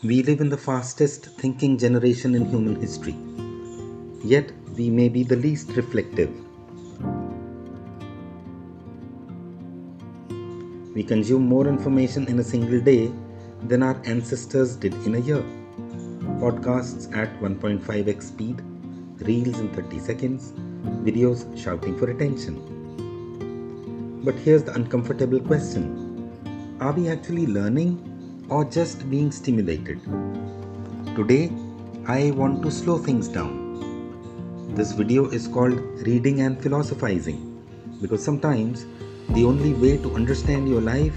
We live in the fastest thinking generation in human history, yet we may be the least reflective. We consume more information in a single day than our ancestors did in a year. Podcasts at 1.5x speed, reels in 30 seconds, videos shouting for attention. But here's the uncomfortable question. Are we actually learning or just being stimulated? Today, I want to slow things down. This video is called Reading and Philosophizing because sometimes the only way to understand your life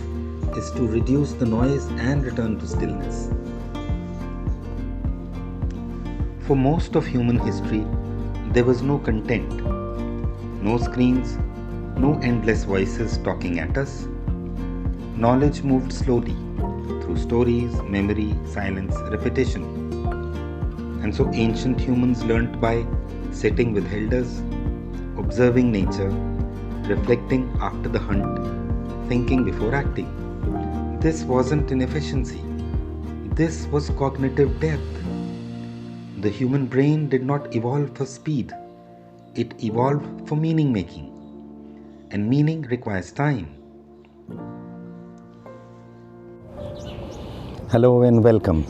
is to reduce the noise and return to stillness. For most of human history, there was no content, no screens, no endless voices talking at us. Knowledge moved slowly through stories, memory, silence, repetition. And so ancient humans learnt by sitting with elders, observing nature, reflecting after the hunt, thinking before acting. This wasn't inefficiency. This was cognitive depth. The human brain did not evolve for speed. It evolved for meaning making. And meaning requires time. Hello and welcome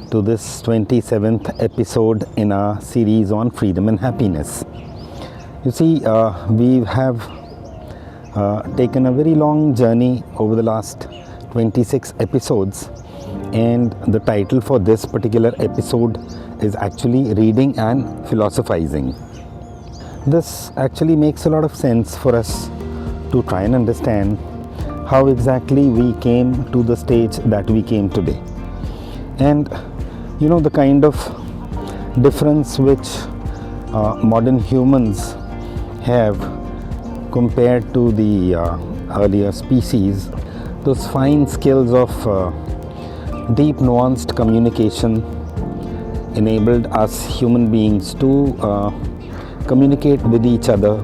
to this 27th episode in our series on freedom and happiness. You see, we have taken a very long journey over the last 26 episodes, and the title for this particular episode is actually Reading and Philosophizing. This actually makes a lot of sense for us to try and understand how exactly we came to the stage that we came today. And the kind of difference which modern humans have compared to the earlier species, those fine skills of deep nuanced communication enabled us human beings to communicate with each other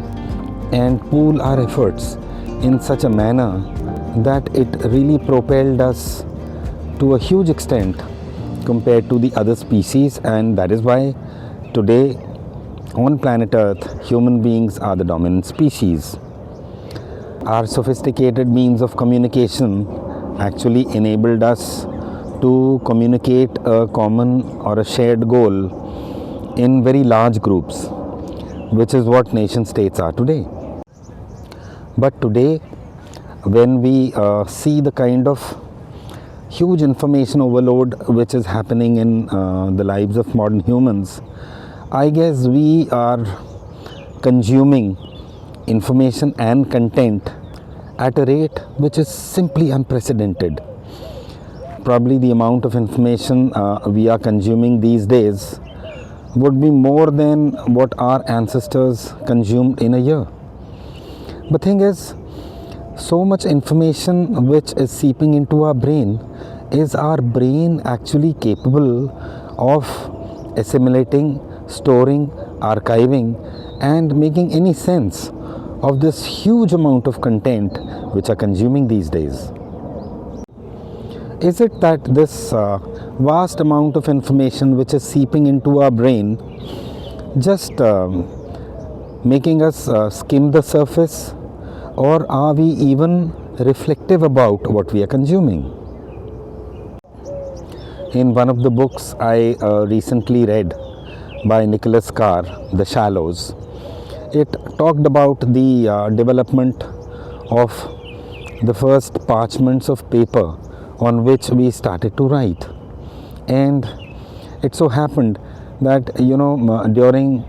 and pool our efforts in such a manner that it really propelled us to a huge extent compared to the other species, and that is why today on planet Earth human beings are the dominant species. Our sophisticated means of communication actually enabled us to communicate a common or a shared goal in very large groups, which is what nation states are today. But today, when we see the kind of huge information overload which is happening in the lives of modern humans, I guess we are consuming information and content at a rate which is simply unprecedented. Probably the amount of information we are consuming these days would be more than what our ancestors consumed in a year. The thing is, so much information which is seeping into our brain, is our brain actually capable of assimilating, storing, archiving and making any sense of this huge amount of content which are consuming these days? Is it that this vast amount of information which is seeping into our brain just making us skim the surface, or are we even reflective about what we are consuming? In one of the books I recently read by Nicholas Carr, The Shallows, it talked about the development of the first parchments of paper on which we started to write. And it so happened that during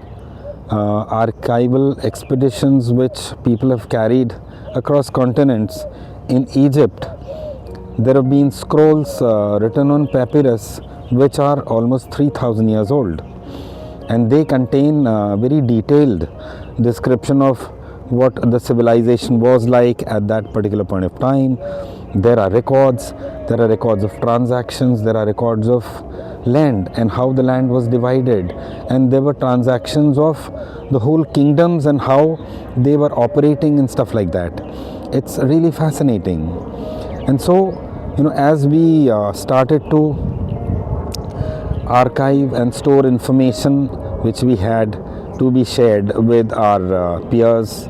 archival expeditions which people have carried across continents, in Egypt there have been scrolls written on papyrus which are almost 3000 years old, and they contain very detailed description of what the civilization was like at that particular point of time. There are records of transactions, there are records of land and how the land was divided, and there were transactions of the whole kingdoms and how they were operating and stuff like that. It's really fascinating. And so as we started to archive and store information which we had to be shared with our peers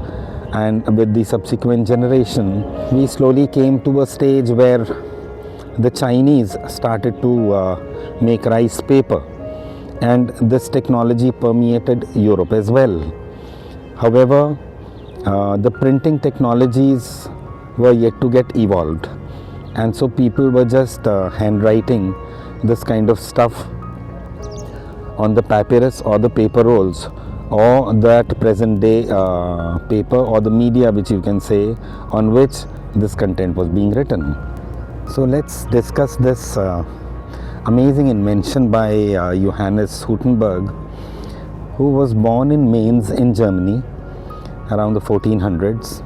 and with the subsequent generation. We slowly came to a stage where the Chinese started to make rice paper, and this technology permeated Europe as well. However, the printing technologies were yet to get evolved, and so people were just handwriting this kind of stuff on the papyrus or the paper rolls, or that present day paper or the media, which you can say, on which this content was being written. So let's discuss this amazing invention by Johannes Gutenberg, who was born in Mainz in Germany around the 1400s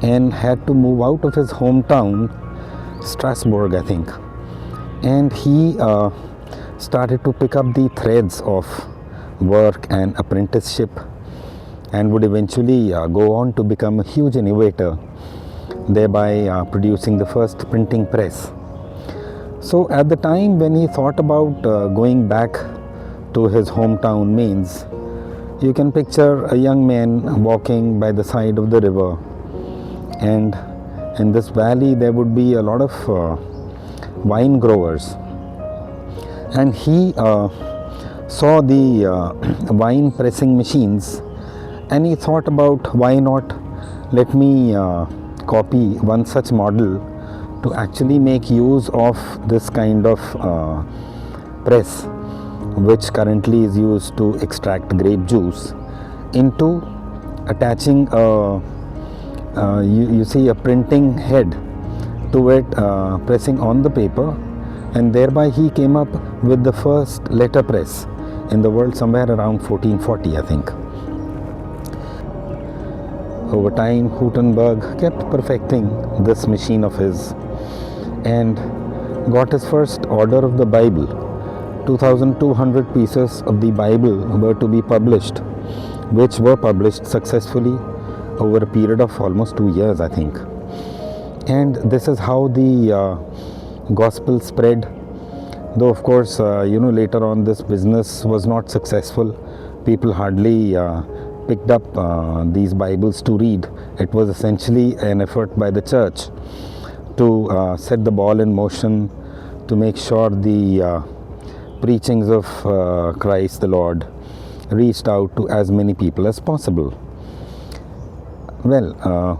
and had to move out of his hometown, Strasbourg, I think. And he started to pick up the threads of work and apprenticeship, and would eventually go on to become a huge innovator, thereby producing the first printing press. So at the time when he thought about going back to his hometown Mainz, you can picture a young man walking by the side of the river, and in this valley there would be a lot of wine growers, and he saw the wine pressing machines, and he thought about, why not let me copy one such model to actually make use of this kind of press, which currently is used to extract grape juice, into attaching you see a printing head to it, pressing on the paper, and thereby he came up with the first letterpress in the world somewhere around 1440, I think. Over time, Gutenberg kept perfecting this machine of his and got his first order of the Bible. 2,200 pieces of the Bible were to be published, which were published successfully over a period of almost 2 years, I think. And this is how the gospel spread. Though of course, later on this business was not successful. People hardly picked up these Bibles to read. It was essentially an effort by the church to set the ball in motion, to make sure the preachings of Christ the Lord reached out to as many people as possible. Well,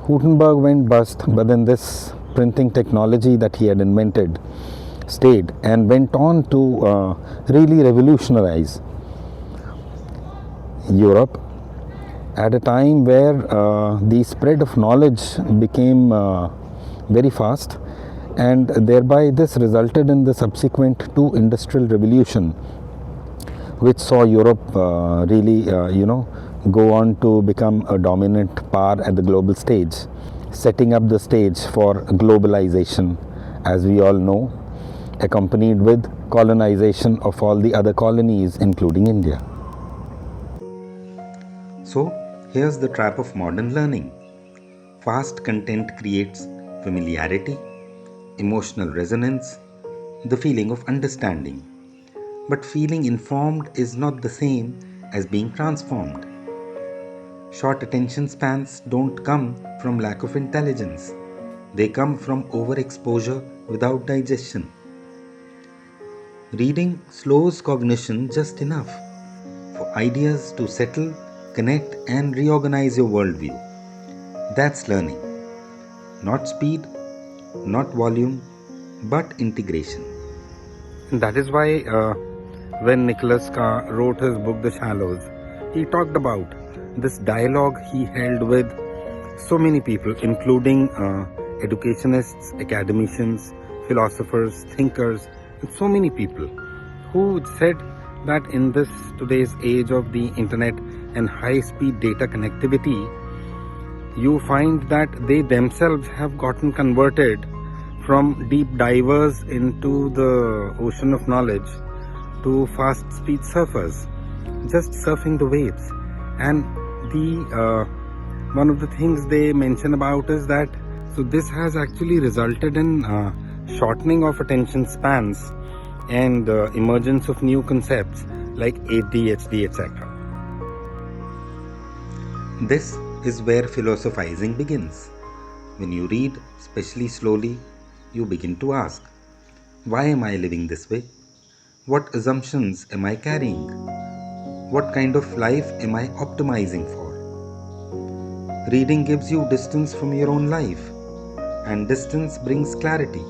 Gutenberg went bust, but then this printing technology that he had invented stayed and went on to really revolutionize Europe at a time where the spread of knowledge became very fast, and thereby this resulted in the subsequent two industrial revolution, which saw Europe really go on to become a dominant power at the global stage, setting up the stage for globalization, as we all know, accompanied with colonization of all the other colonies, including India. So, here's the trap of modern learning. Fast content creates familiarity, emotional resonance, the feeling of understanding. But feeling informed is not the same as being transformed. Short attention spans don't come from lack of intelligence. They come from overexposure without digestion. Reading slows cognition just enough for ideas to settle, connect, and reorganize your worldview. That's learning. Not speed, not volume, but integration. And that is why when Nicholas Carr wrote his book, The Shallows, he talked about this dialogue he held with so many people, including educationists, academicians, philosophers, thinkers, and so many people who said that in this today's age of the internet and high-speed data connectivity, you find that they themselves have gotten converted from deep divers into the ocean of knowledge to fast-speed surfers, just surfing the waves. And the one of the things they mention about is that so this has actually resulted in shortening of attention spans and the emergence of new concepts like ADHD, etc. This is where philosophizing begins. When you read, especially slowly, you begin to ask, why am I living this way? What assumptions am I carrying? What kind of life am I optimizing for? Reading gives you distance from your own life, and distance brings clarity.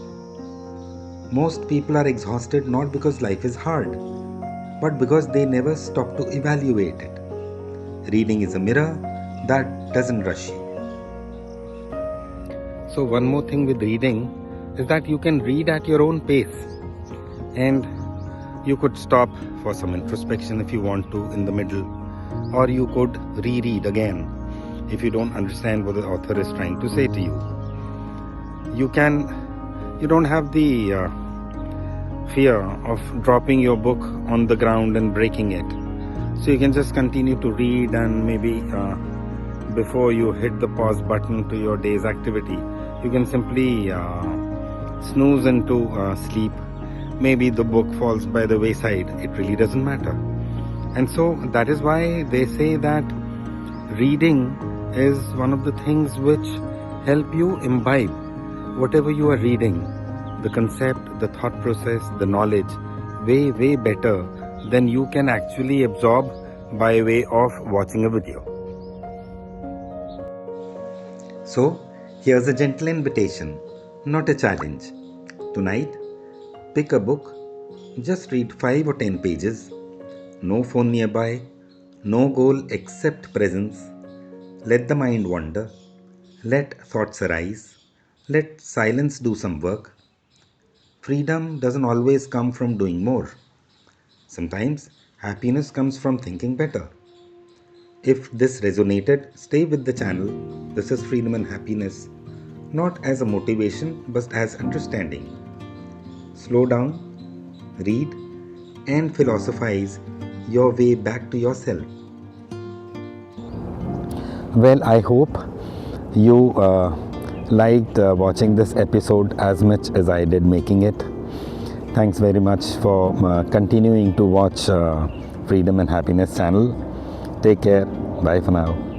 Most people are exhausted not because life is hard, but because they never stop to evaluate it. Reading is a mirror that doesn't rush you. So, one more thing with reading is that you can read at your own pace, and you could stop for some introspection if you want to in the middle, or you could reread again if you don't understand what the author is trying to say to you. You don't have the fear of dropping your book on the ground and breaking it. So you can just continue to read, and maybe before you hit the pause button to your day's activity, you can simply snooze into sleep. Maybe the book falls by the wayside, it really doesn't matter. And so that is why they say that reading is one of the things which help you imbibe whatever you are reading, the concept, the thought process, the knowledge, way better than you can actually absorb by way of watching a video. So, here's a gentle invitation, not a challenge. Tonight, pick a book, just read 5 or 10 pages, no phone nearby, no goal except presence. Let the mind wander, let thoughts arise, let silence do some work. Freedom doesn't always come from doing more. Sometimes happiness comes from thinking better. If this resonated, stay with the channel. This is Freedom and Happiness, not as a motivation but as understanding. Slow down, read, and philosophize your way back to yourself. Well, I hope you liked watching this episode as much as I did making it. Thanks very much for continuing to watch Freedom and Happiness channel. Take care. Bye for now.